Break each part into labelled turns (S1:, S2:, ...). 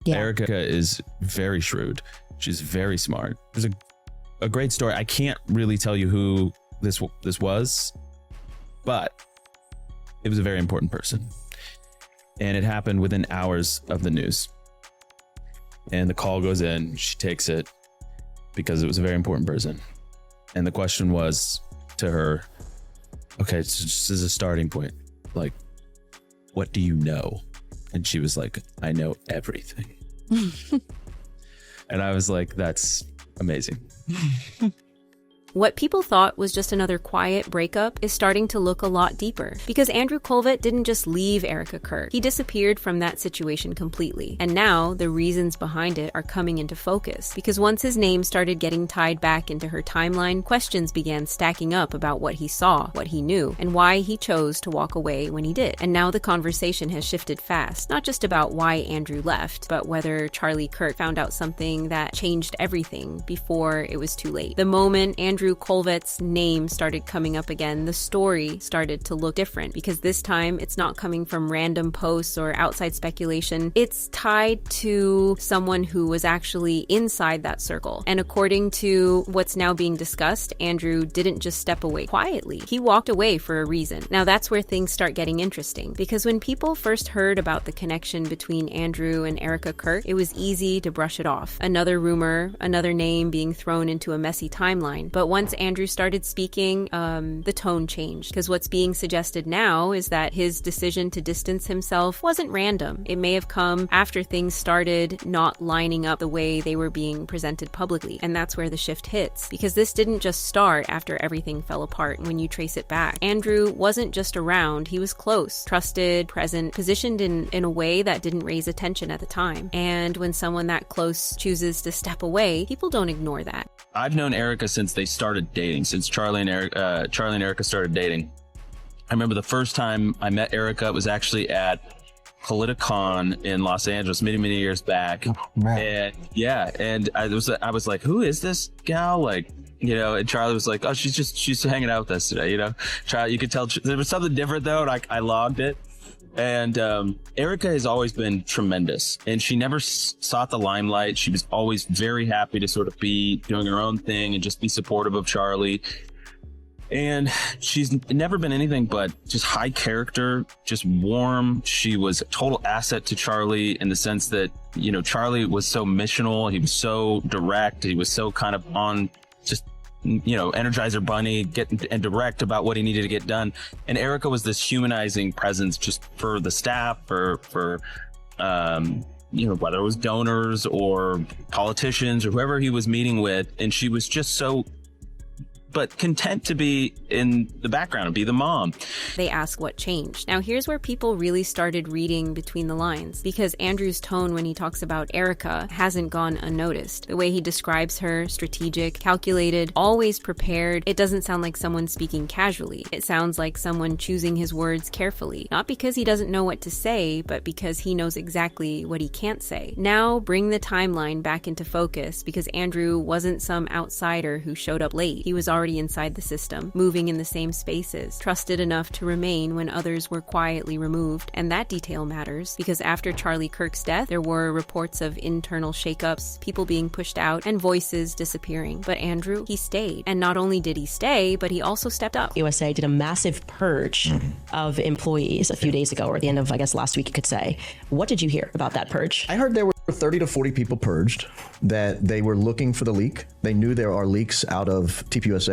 S1: Yeah.
S2: Erika is very shrewd. She's very smart. There's a great story. I can't really tell you who this was, but it was a very important person. And it happened within hours of the news. And the call goes in, she takes it because it was a very important person. And the question was to her, okay, so this is a starting point. Like, what do you know? And she was like, I know everything. And I was like, that's amazing.
S3: What people thought was just another quiet breakup is starting to look a lot deeper. Because Andrew Kolvet didn't just leave Erika Kirk. He disappeared from that situation completely. And now the reasons behind it are coming into focus. Because once his name started getting tied back into her timeline, questions began stacking up about what he saw, what he knew, and why he chose to walk away when he did. And now the conversation has shifted fast. Not just about why Andrew left, but whether Charlie Kirk found out something that changed everything before it was too late. The moment Andrew Kolvet's name started coming up again, the story started to look different because this time it's not coming from random posts or outside speculation. It's tied to someone who was actually inside that circle. And according to what's now being discussed, Andrew didn't just step away quietly. He walked away for a reason. Now that's where things start getting interesting because when people first heard about the connection between Andrew and Erika Kirk, it was easy to brush it off. Another rumor, another name being thrown into a messy timeline. But once Andrew started speaking, the tone changed because what's being suggested now is that his decision to distance himself wasn't random. It may have come after things started not lining up the way they were being presented publicly. And that's where the shift hits because this didn't just start after everything fell apart when you trace it back. Andrew wasn't just around, he was close, trusted, present, positioned in a way that didn't raise attention at the time. And when someone that close chooses to step away, people don't ignore that.
S2: I've known Erika since they started dating, since Charlie and Erika started dating. I remember the first time I met Erika, it was actually at Politicon in Los Angeles many years back. And I was like, who is this gal? Like, you know, and Charlie was like, oh, she's hanging out with us today, you know. Charlie, you could tell there was something different though, and I logged it. And Erika has always been tremendous, and she never sought the limelight. She was always very happy to sort of be doing her own thing and just be supportive of Charlie. And she's never been anything but just high character, just warm. She was a total asset to Charlie in the sense that, you know, Charlie was so missional. He was so direct. He was so kind of on just, you know, Energizer Bunny, and direct about what he needed to get done. And Erika was this humanizing presence just for the staff, for you know, whether it was donors or politicians or whoever he was meeting with. And she was just so, but content to be in the background and be the mom.
S3: They ask what changed. Now here's where people really started reading between the lines because Andrew's tone when he talks about Erika hasn't gone unnoticed. The way he describes her, strategic, calculated, always prepared, it doesn't sound like someone speaking casually. It sounds like someone choosing his words carefully. Not because he doesn't know what to say, but because he knows exactly what he can't say. Now bring the timeline back into focus because Andrew wasn't some outsider who showed up late. He was already inside the system, moving in the same spaces, trusted enough to remain when others were quietly removed. And that detail matters because after Charlie Kirk's death, there were reports of internal shakeups, people being pushed out, and voices disappearing. But Andrew, he stayed. And not only did he stay, but he also stepped up.
S1: USA did a massive purge of employees a few days ago, or at the end of, I guess, last week, you could say. What did you hear about that purge?
S4: I heard there were 30 to 40 people purged, that they were looking for the leak. They knew there are leaks out of TPUSA.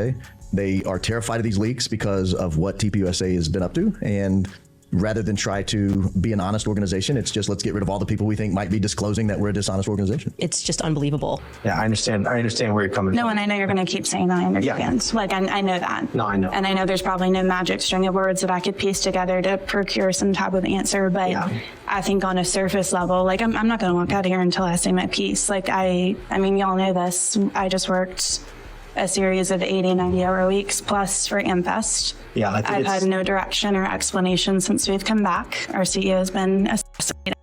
S4: They are terrified of these leaks because of what TPUSA has been up to. And rather than try to be an honest organization, it's just let's get rid of all the people we think might be disclosing that we're a dishonest organization.
S1: It's just unbelievable.
S5: Yeah, I understand where you're coming from.
S6: No, and I know you're going to keep saying that. I understand. Like, I know that.
S5: No, I know.
S6: And I know there's probably no magic string of words that I could piece together to procure some type of answer. But I think on a surface level, like, I'm not going to walk out of here until I say my piece. Like, I mean, y'all know this. I just worked a series of 80, 90-hour weeks plus for AmFest.
S5: Yeah,
S6: I've had no direction or explanation since we've come back. Our CEO has been assassinated.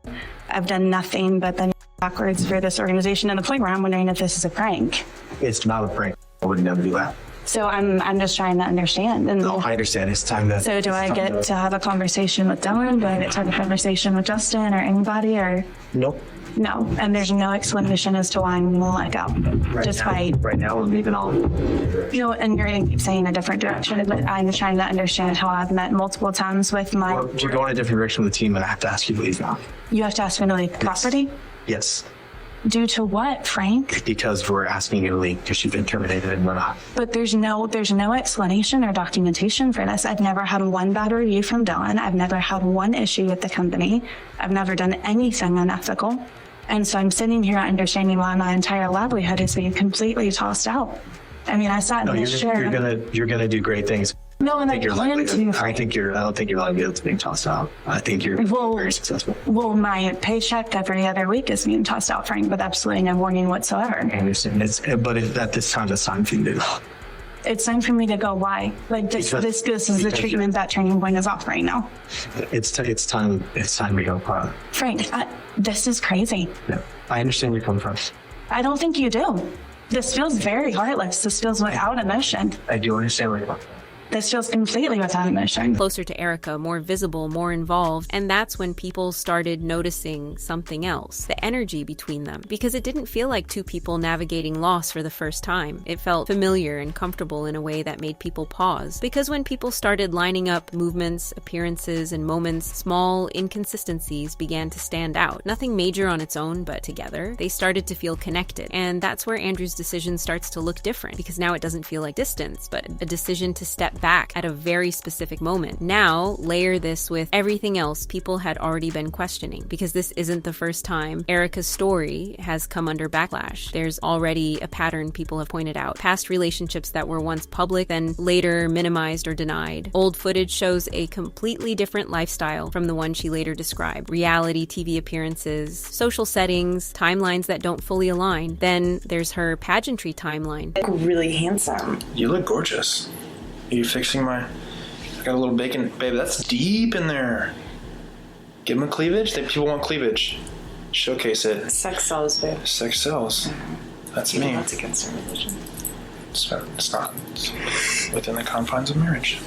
S6: I've done nothing but been backwards for this organization to the point where I'm wondering if this is a prank.
S5: It's not a prank. I would never do that.
S6: So I'm just trying to understand. And
S5: no, I understand. It's time to.
S6: So do I get to have a conversation with Dylan? Do I get to have a conversation with Justin or anybody? Or
S5: nope.
S6: No, and there's no explanation as to why I'm gonna let go.
S5: Right now, we'll leave it all.
S6: And you're gonna keep saying a different direction, but I'm trying to understand how I've met multiple times with my.
S5: Well, you're going a different direction with the team, and I have to ask you to leave now.
S6: You have to ask me to leave property?
S5: Yes,
S6: Due to what, Frank?
S5: because we're asking you to leave because you've been terminated and we're not.
S6: But there's no explanation or documentation for this. I've never had one bad review from Dylan. I've never had one issue with the company. I've never done anything unethical. And so I'm sitting here understanding why my entire livelihood is being completely tossed out. I mean, I sat in this chair.
S5: You're gonna do great things.
S6: No, and I
S5: I
S6: plan
S5: don't
S6: to.
S5: think your livelihood's being tossed out. I think you're very successful.
S6: Well, my paycheck every other week is being tossed out, Frank, with absolutely no warning whatsoever.
S5: I understand. But at this time, it's time for you to.
S6: It's time for me to go. Why? Like this is the treatment that Turning Point is offering now.
S5: It's time to go.
S6: Frank, this is crazy.
S5: No, I understand where you're coming from.
S6: I don't think you do. This feels very heartless. This feels without emotion.
S5: I do understand where you're coming from.
S6: This feels completely without emotion.
S3: Closer to Erika, more visible, more involved, and that's when people started noticing something else, the energy between them, because it didn't feel like two people navigating loss for the first time. It felt familiar and comfortable in a way that made people pause, because when people started lining up movements, appearances, and moments, small inconsistencies began to stand out. Nothing major on its own, but together, they started to feel connected, and that's where Andrew's decision starts to look different, because now it doesn't feel like distance, but a decision to step back at a very specific moment. Now, layer this with everything else people had already been questioning, because this isn't the first time Erika's story has come under backlash. There's already a pattern people have pointed out. Past relationships that were once public, then later minimized or denied. Old footage shows a completely different lifestyle from the one she later described. Reality TV appearances, social settings, timelines that don't fully align. Then there's her pageantry timeline.
S7: Really handsome.
S8: You look gorgeous. Are you fixing I got a little bacon. Babe, that's deep in there. Give them cleavage. People want cleavage. Showcase it.
S7: Sex sells, babe.
S8: Sex sells. That's me.
S7: That's against our religion.
S8: It's not. It's within the confines of marriage.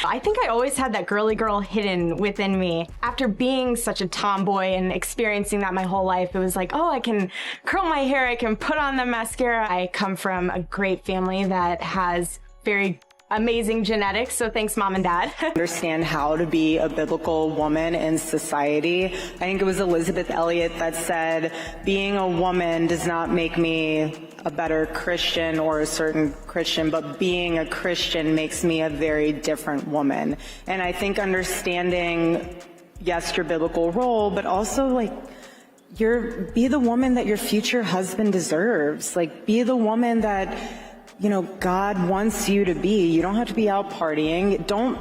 S9: I think I always had that girly girl hidden within me. After being such a tomboy and experiencing that my whole life, it was like, oh, I can curl my hair, I can put on the mascara. I come from a great family that has very amazing genetics, so thanks, Mom and Dad.
S7: Understand how to be a biblical woman in society. I think it was Elizabeth Elliot that said, being a woman does not make me a better Christian or a certain Christian, but being a Christian makes me a very different woman. And I think understanding, yes, your biblical role, but also like, be the woman that your future husband deserves. Like, be the woman that, God wants you to be. You don't have to be out partying. Don't,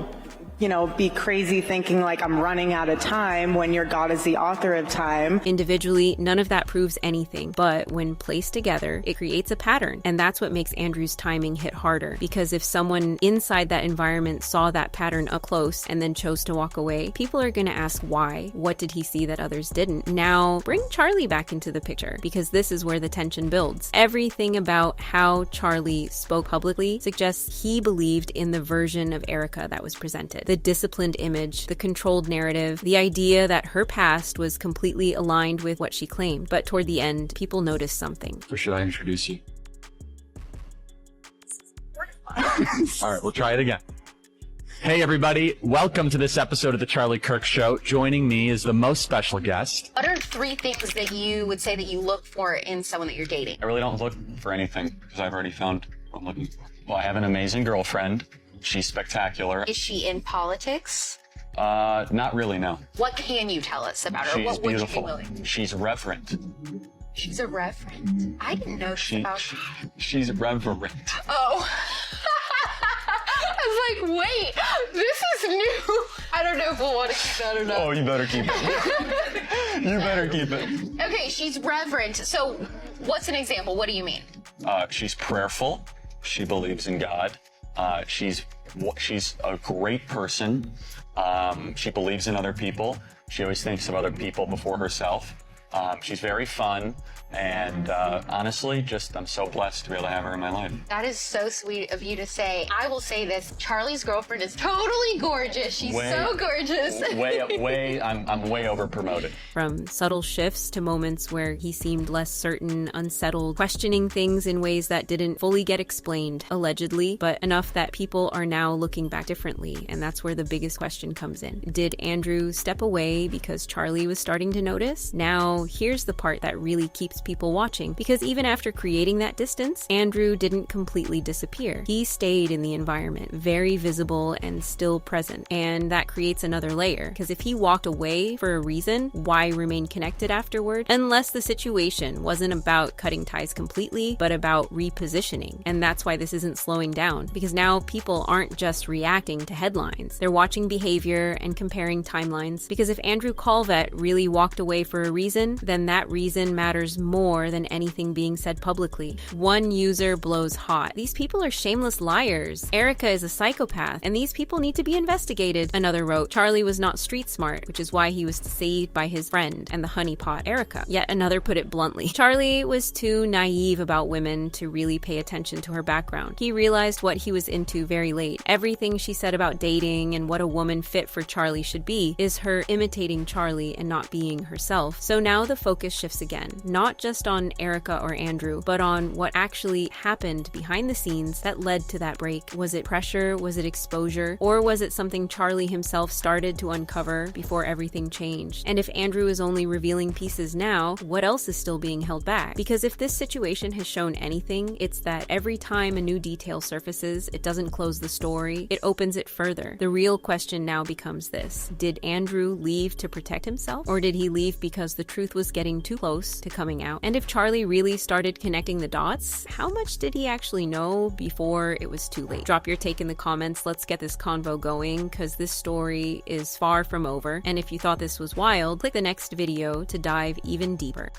S7: be crazy thinking like I'm running out of time when your God is the author of time.
S3: Individually, none of that proves anything, but when placed together, it creates a pattern. And that's what makes Andrew's timing hit harder, because if someone inside that environment saw that pattern up close and then chose to walk away, people are going to ask why. What did he see that others didn't? Now, bring Charlie back into the picture, because this is where the tension builds. Everything about how Charlie spoke publicly suggests he believed in the version of Erika that was presented. The disciplined image, the controlled narrative, the idea that her past was completely aligned with what she claimed. But toward the end, people noticed something.
S10: Or should I introduce you? All right, we'll try it again. Hey everybody, welcome to this episode of the Charlie Kirk Show. Joining me is the most special guest.
S11: What are 3 things that you would say that you look for in someone that you're dating?
S10: I really don't look for anything because I've already found what I'm looking for. Well, I have an amazing girlfriend. She's spectacular.
S11: Is she in politics?
S10: Not really, no.
S11: What can you tell us about her?
S10: She's
S11: What would
S10: beautiful.
S11: you be willing?
S10: She's reverent.
S11: She's a reverend. I didn't know
S10: She's reverent.
S11: Oh. I was like, wait, this is new. I don't know if we'll want to keep that or not.
S10: Oh, you better keep it. You better keep it.
S11: Okay, she's reverent. So what's an example? What do you mean?
S10: She's prayerful. She believes in God. She's a great person. She believes in other people. She always thinks of other people before herself. She's very fun. And honestly, I'm so blessed to be able to have her in my life.
S11: That is so sweet of you to say. I will say this, Charlie's girlfriend is totally gorgeous. She's so gorgeous.
S10: I'm way over promoted.
S3: From subtle shifts to moments where he seemed less certain, unsettled, questioning things in ways that didn't fully get explained, allegedly, but enough that people are now looking back differently. And that's where the biggest question comes in. Did Andrew step away because Charlie was starting to notice? Now, here's the part that really keeps people watching, because even after creating that distance, Andrew didn't completely disappear. He stayed in the environment, very visible and still present. And that creates another layer, because if he walked away for a reason, why remain connected afterward? Unless the situation wasn't about cutting ties completely, but about repositioning. And that's why this isn't slowing down, because now people aren't just reacting to headlines. They're watching behavior and comparing timelines, because if Andrew Kolvet really walked away for a reason, then that reason matters more than anything being said publicly. One user blows hot. These people are shameless liars. Erika is a psychopath, and these people need to be investigated. Another wrote, Charlie was not street smart, which is why he was saved by his friend and the honeypot Erika. Yet another put it bluntly. Charlie was too naive about women to really pay attention to her background. He realized what he was into very late. Everything she said about dating and what a woman fit for Charlie should be is her imitating Charlie and not being herself. So now the focus shifts again. Not just on Erika or Andrew, but on what actually happened behind the scenes that led to that break. Was it pressure? Was it exposure? Or was it something Charlie himself started to uncover before everything changed? And if Andrew is only revealing pieces now, what else is still being held back? Because if this situation has shown anything, it's that every time a new detail surfaces, it doesn't close the story, it opens it further. The real question now becomes this: did Andrew leave to protect himself? Or did he leave because the truth was getting too close to coming out? And if Charlie really started connecting the dots, how much did he actually know before it was too late? Drop your take in the comments. Let's get this convo going, because this story is far from over. And if you thought this was wild, click the next video to dive even deeper.